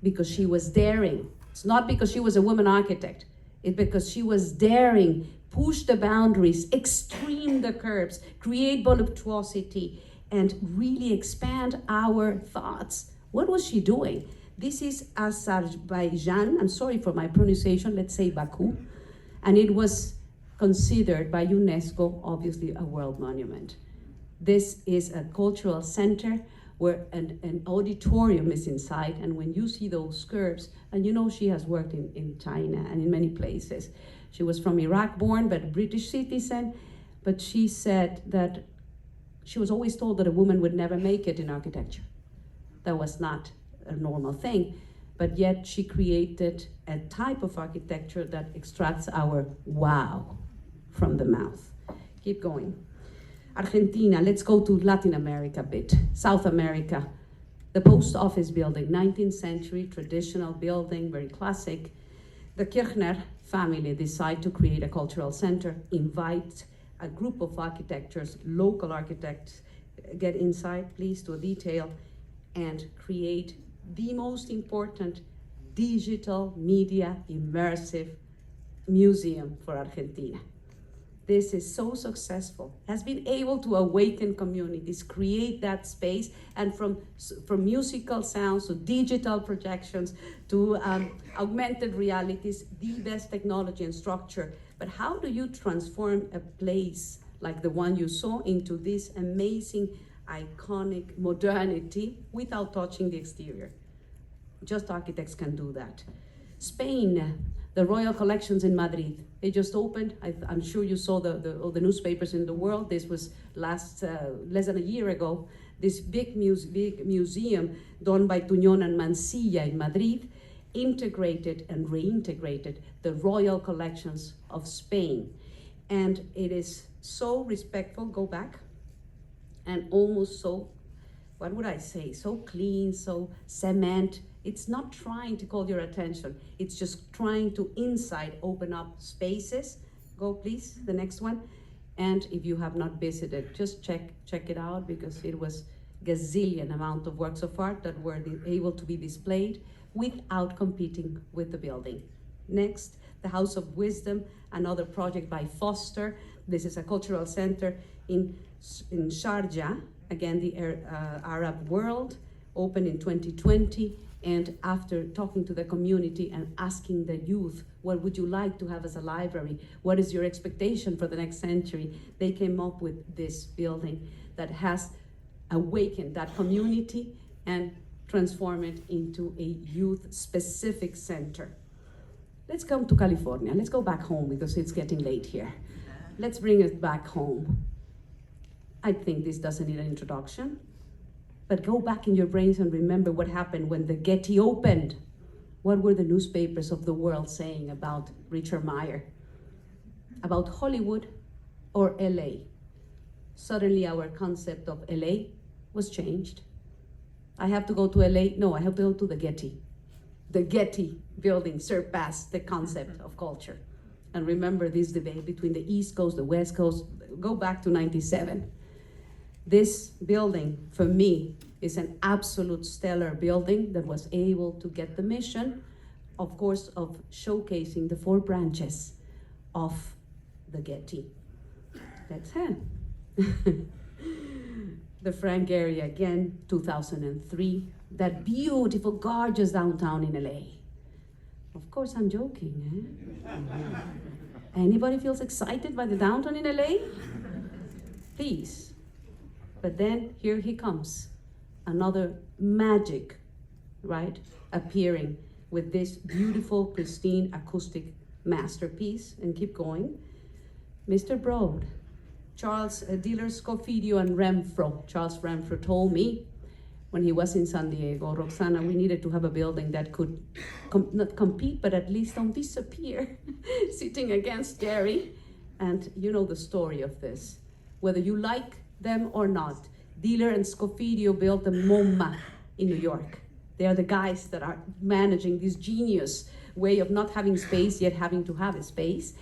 Because she was daring. It's not because she was a woman architect. It's because she was daring, push the boundaries, extreme the curves, create voluptuosity, and really expand our thoughts. What was she doing? This is Azerbaijan, I'm sorry for my pronunciation, let's say Baku, and it was considered by UNESCO, obviously, a world monument. This is a cultural center where an auditorium is inside, and when you see those curves, and she has worked in China and in many places. She was from Iraq born, but a British citizen, but she said that she was always told that a woman would never make it in architecture. That was not a normal thing, but yet she created a type of architecture that extracts our wow from the mouth. Keep going. Argentina, let's go to Latin America a bit. South America, the post office building, 19th century traditional building, very classic. The Kirchner family decide to create a cultural center, invite a group of architects, local architects, get inside, please, to a detail, and create the most important digital media immersive museum for Argentina. This is so successful, has been able to awaken communities, create that space, and from musical sounds to digital projections to augmented realities, the best technology and structure. But how do you transform a place like the one you saw into this amazing, iconic modernity without touching the exterior? Just architects can do that. Spain, the Royal Collections in Madrid. They just opened. I'm sure you saw all the newspapers in the world. This was less than a year ago. This big museum done by Tuñón and Mansilla in Madrid integrated and reintegrated the royal collections of Spain. And it is so respectful, go back, and almost so, what would I say, so clean, so cement. It's not trying to call your attention. It's just trying to inside open up spaces. Go please, the next one. And if you have not visited, just check it out, because it was gazillion amount of works of art that were able to be displayed without competing with the building. Next, the House of Wisdom, another project by Foster. This is a cultural center in Sharjah, again the Arab world, opened in 2020. And after talking to the community and asking the youth, what would you like to have as a library? What is your expectation for the next century? They came up with this building that has awakened that community and transformed it into a youth-specific center. Let's come to California. Let's go back home, because it's getting late here. Let's bring it back home. I think this doesn't need an introduction. But go back in your brains and remember what happened when the Getty opened. What were the newspapers of the world saying about Richard Meyer? About Hollywood or LA? Suddenly our concept of LA was changed. I have to go to LA? No, I have to go to the Getty. The Getty building surpassed the concept of culture. And remember this debate between the East Coast, the West Coast, go back to 97. This building, for me, is an absolute stellar building that was able to get the mission, of course, of showcasing the 4 branches of the Getty. That's it. The Frank area, again, 2003. That beautiful, gorgeous downtown in LA. Of course, I'm joking, eh? Anybody feels excited by the downtown in LA? Please. But then here he comes, another magic, right, appearing with this beautiful, pristine, acoustic masterpiece. And keep going. Mr. Broad, Charles Diller Scofidio and Renfro. Charles Renfro told me when he was in San Diego, Roxana, we needed to have a building that could not compete, but at least don't disappear, sitting against Gary. And you know the story of this. Whether you like them or not, Diller and Scofidio built the MoMA in New York. They are the guys that are managing this genius way of not having space, yet having to have a space.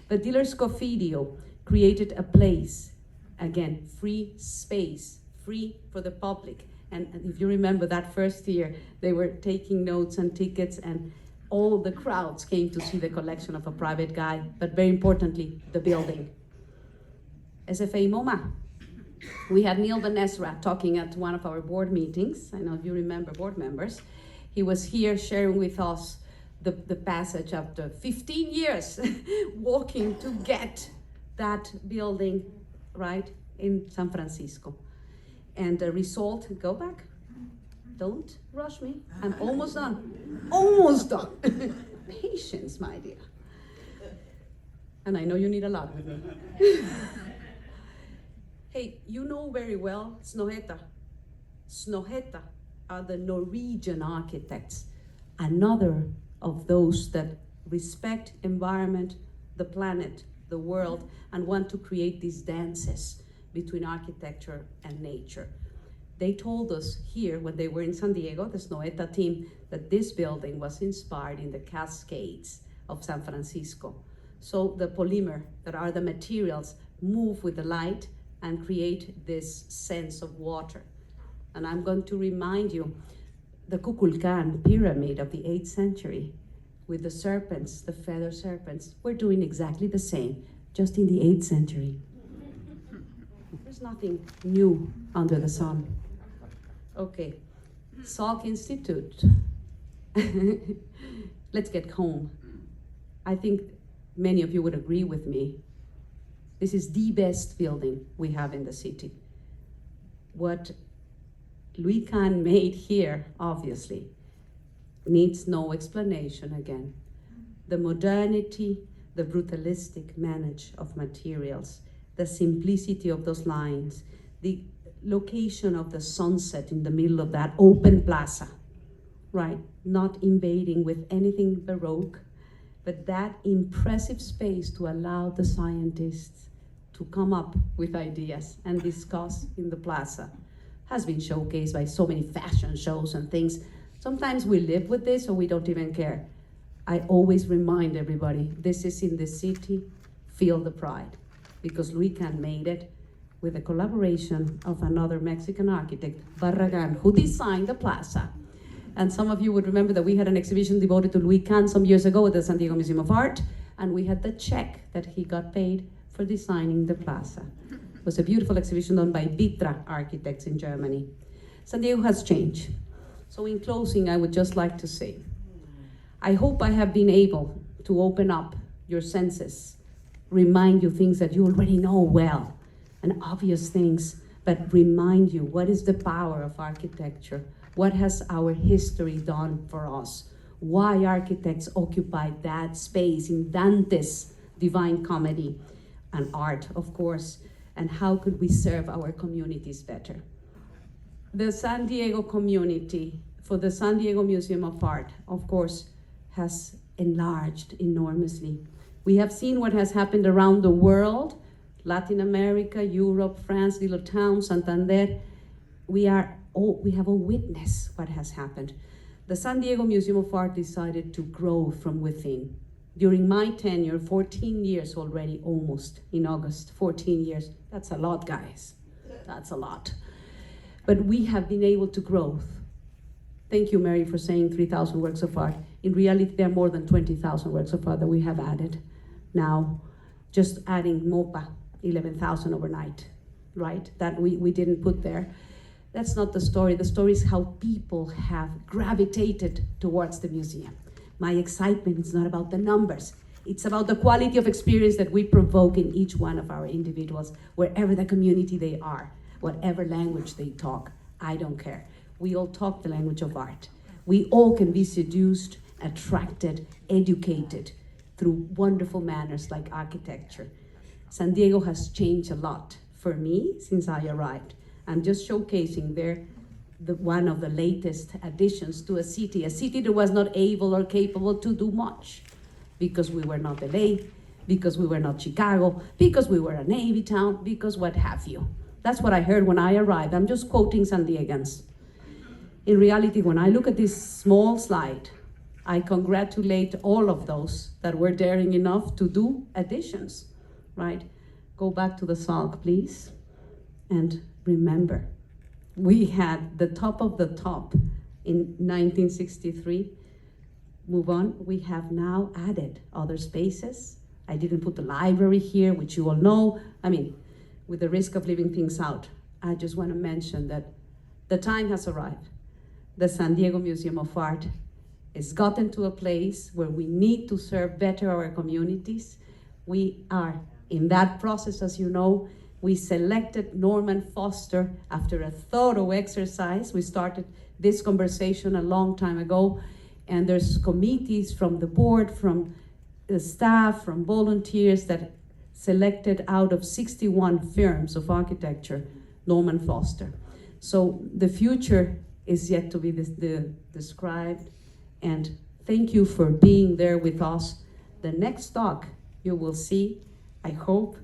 But Diller Scofidio created a place, again, free space, free for the public. And if you remember that first year, they were taking notes and tickets, and all the crowds came to see the collection of a private guy, but very importantly, the building. SFA MoMA. We had Neil Van Ezra talking at one of our board meetings. I know if you remember, board members. He was here sharing with us the passage after 15 years walking to get that building right in San Francisco. And the result, go back. Don't rush me. I'm almost done. Almost done. Patience, my dear. And I know you need a lot. Hey, you know very well Snohetta. Snohetta are the Norwegian architects, another of those that respect environment, the planet, the world, and want to create these dances between architecture and nature. They told us here when they were in San Diego, the Snohetta team, that this building was inspired in the Cascades of San Francisco. So the polymer, that are the materials, move with the light and create this sense of water. And I'm going to remind you, the Kukulkan pyramid of the 8th century with the serpents, the feather serpents, we're doing exactly the same, just in the 8th century. There's nothing new under the sun. Okay, Salk Institute. Let's get home. I think many of you would agree with me. This is the best building we have in the city. What Louis Kahn made here, obviously, needs no explanation again. The modernity, the brutalistic manage of materials, the simplicity of those lines, the location of the sunset in the middle of that open plaza, right? Not invading with anything Baroque, but that impressive space to allow the scientists to come up with ideas and discuss in the plaza has been showcased by so many fashion shows and things. Sometimes we live with this or we don't even care. I always remind everybody, this is in the city, feel the pride. Because Luican made it with the collaboration of another Mexican architect, Barragan, who designed the plaza. And some of you would remember that we had an exhibition devoted to Luican some years ago at the San Diego Museum of Art, and we had the check that he got paid for designing the plaza. It was a beautiful exhibition done by Vitra architects in Germany. San Diego has changed. So in closing, I would just like to say, I hope I have been able to open up your senses, remind you things that you already know well, and obvious things, but remind you what is the power of architecture, what has our history done for us, why architects occupy that space in Dante's Divine Comedy, and art, of course, and how could we serve our communities better. The San Diego community, for the San Diego Museum of Art, of course, has enlarged enormously. We have seen what has happened around the world, Latin America, Europe, France, little towns, Santander. We have all witnessed what has happened. The San Diego Museum of Art decided to grow from within. During my tenure, 14 years already, almost, in August, 14 years. That's a lot, guys. That's a lot. But we have been able to grow. Thank you, Mary, for saying 3,000 works of art. In reality, there are more than 20,000 works of art that we have added. Now, just adding MOPA, 11,000 overnight, right? That we didn't put there. That's not the story. The story is how people have gravitated towards the museum. My excitement is not about the numbers. It's about the quality of experience that we provoke in each one of our individuals, wherever the community they are, whatever language they talk. I don't care. We all talk the language of art. We all can be seduced, attracted, educated through wonderful manners like architecture. San Diego has changed a lot for me since I arrived. I'm just showcasing there one of the latest additions to a city that was not able or capable to do much because we were not LA, because we were not Chicago, because we were a Navy town, because what have you. That's what I heard when I arrived. I'm just quoting San Diegans. In reality, when I look at this small slide, I congratulate all of those that were daring enough to do additions, right? Go back to the Salk, please. And remember, we had the top of the top in 1963. Move on, we have now added other spaces. I didn't put the library here, which you all know. I mean, with the risk of leaving things out, I just want to mention that the time has arrived. The San Diego Museum of Art has gotten to a place where we need to serve better our communities. We are in that process, as you know. We selected Norman Foster after a thorough exercise. We started this conversation a long time ago, and there's committees from the board, from the staff, from volunteers that selected out of 61 firms of architecture, Norman Foster. So the future is yet to be described, and thank you for being there with us. The next talk you will see, I hope,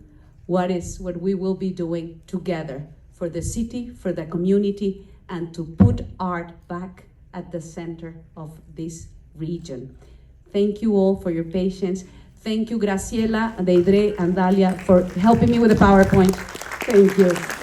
what we will be doing together for the city, for the community, and to put art back at the center of this region. Thank you all for your patience. Thank you, Graciela, Deidre, and Dalia, for helping me with the PowerPoint. Thank you.